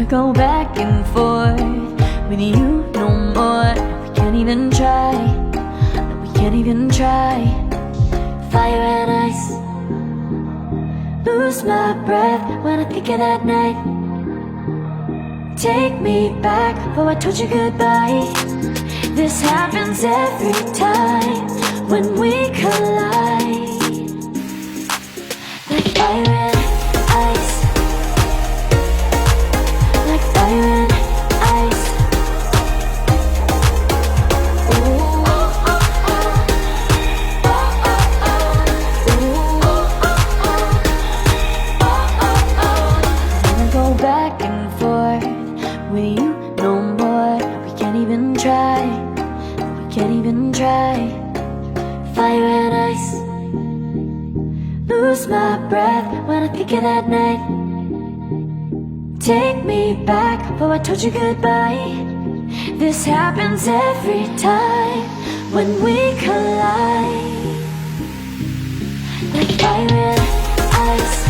go back and forth with you no more. We can't even try, no, we can't even try. Fire and ice, lose my breath when I think of that night. Take me back before I told you goodbye. This happens every time when we collide. Like fire and ice, like fire and ice. Ooh, oh, oh, oh. Oh, oh, oh. Ooh, oh, oh, oh. Oh, oh, oh. I wanna go back and forth with you no more. We can't even try, we can't even try. Fire and ice, lose my breath when I think of that night. Take me back before I told you goodbye. This happens every time when we collide. Like fire and ice.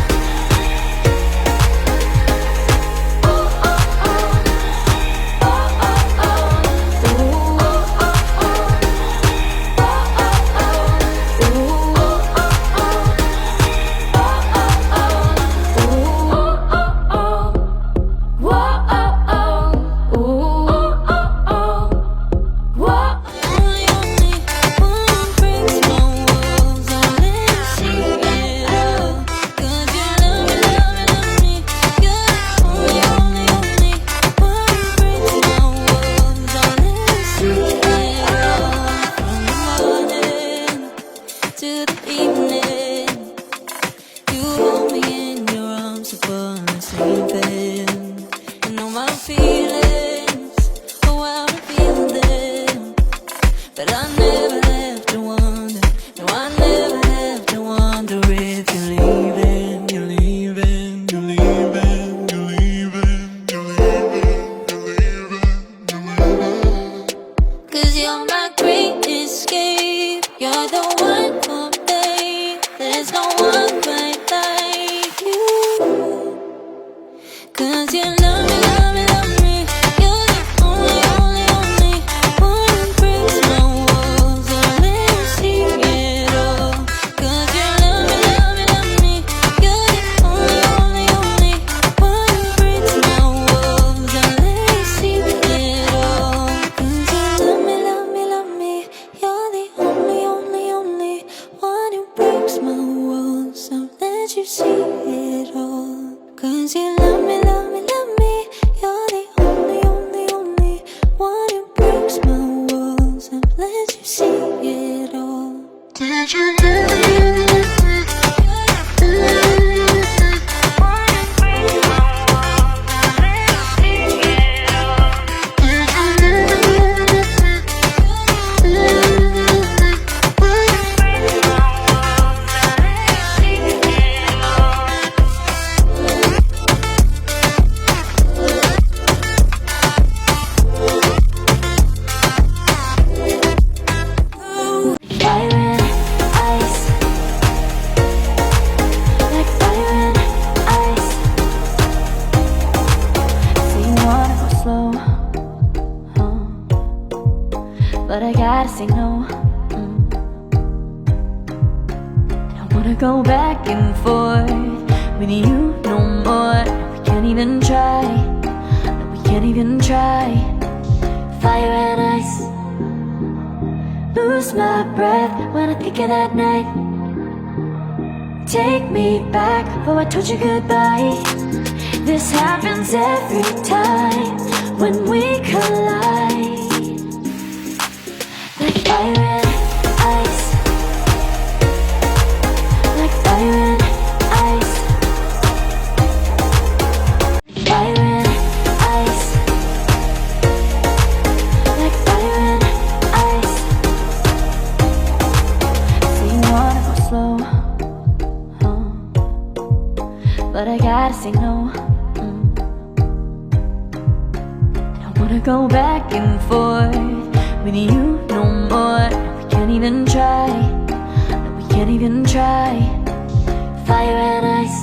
But I gotta say no. I don't wanna go back and forth with you no more. We can't even try, no, we can't even try. Fire and ice, lose my breath when I think of that night. Take me back before I told you goodbye. This happens every time when we collide. Like fire and ice, like fire and ice. Fire and ice, like fire and ice. So you wanna go slow, but I gotta say no. I don't wanna go back and forth with you no more. We can't even try, no, we can't even try. Fire and ice,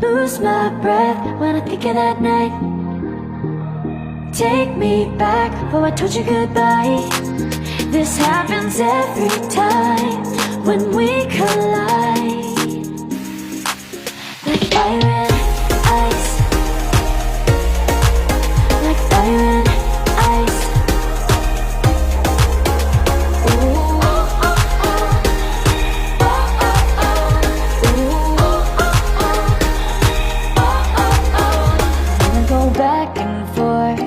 lose Lose my breath when I think of that night. Take me back before I told you goodbye. This happens every time when we collide. Like fire and ice. Like fire and ice. Ooh. Go back and forth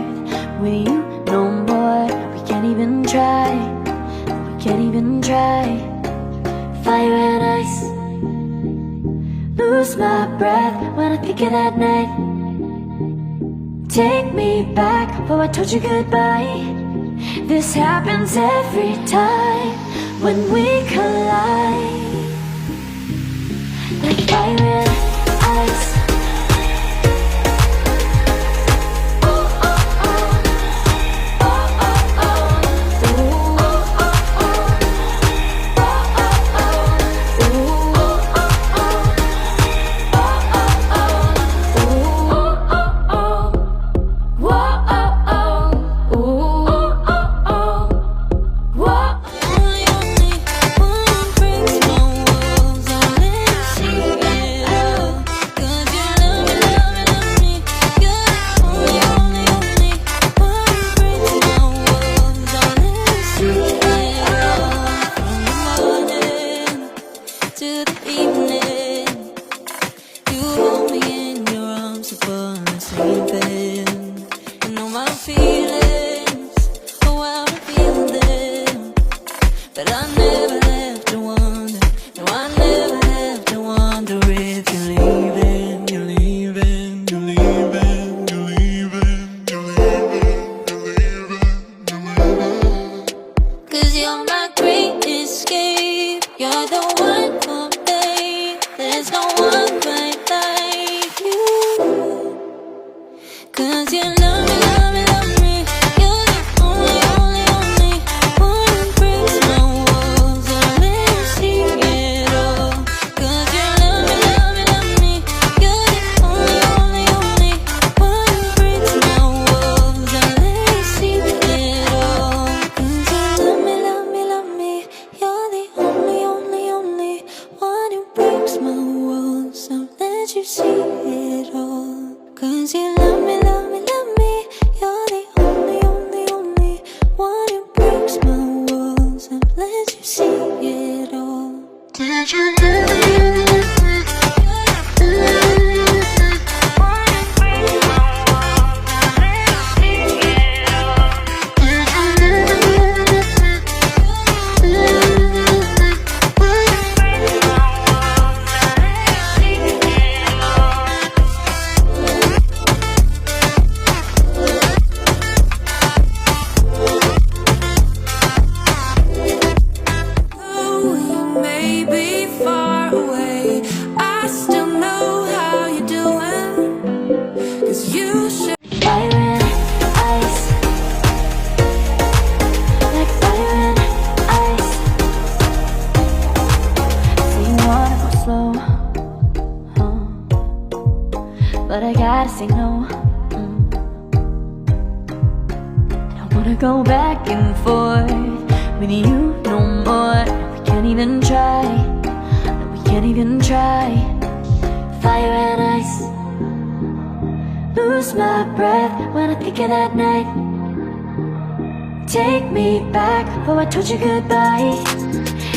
with you no more. We can't even try. We can't even try. Fire and ice. Lose my breath when I think of that night. Take me back before I told you goodbye. This happens every time when we collide. Like fire and ice. But I gotta say no. I don't wanna go back and forth with you no more. We can't even try. No, we can't even try. Fire and ice. Lose my breath when I think of that night. Take me back before I told you goodbye.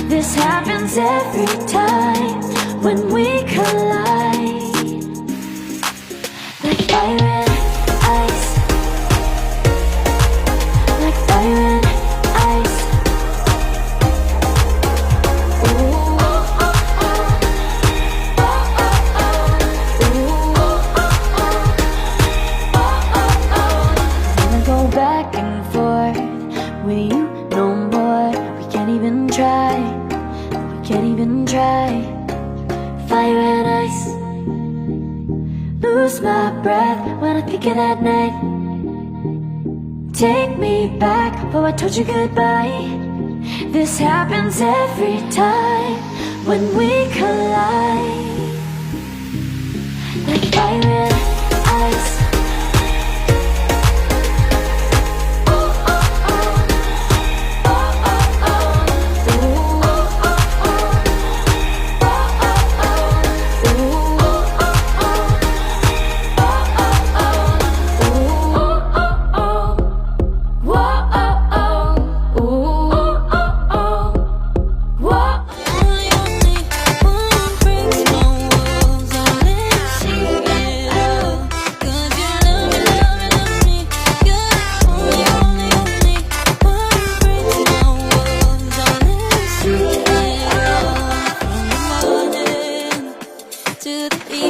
This happens every time when we collide. Like fire and ice. Like fire and ice. Ooh. Wanna go back and forth with you no more. We can't even try. We can't even try. Fire and ice. Lose my breath when I think of that night. Take me back before I told you goodbye. This happens every time when we collide. Like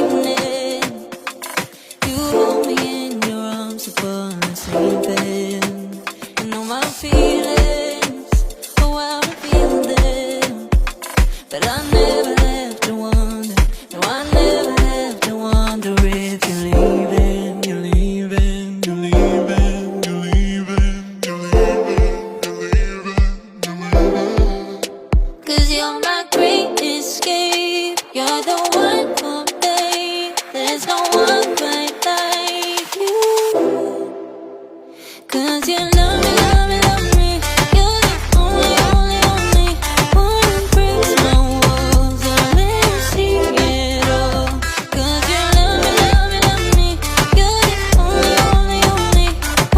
evening. You hold me in your arms upon sleeping. And know my feelings, oh how I feel them. But I never have to wonder, no I never have to wonder if you're leaving, you're leaving, you're leaving, you're leaving, you're leaving, you're leaving, you're leaving. 'Cause you're my great escape, you're the one for me. There's no one quite like you. 'Cause you love me, love me, love me. You're the only, only, only one who breaks my walls and lets me see it all. 'Cause you love me, love me, love me. You're the only, only, only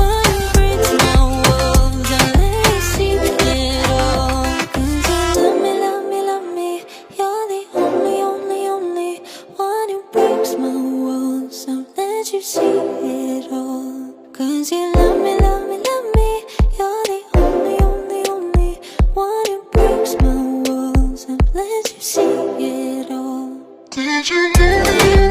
one who breaks my walls and lets me see it all. 'Cause you love me, love me, love me. You're the only, only, only one who breaks my walls and lets you see it all. 'Cause you love me, love me, love me. You're the only, only, only one who breaks my walls and lets you see it all. Did you know?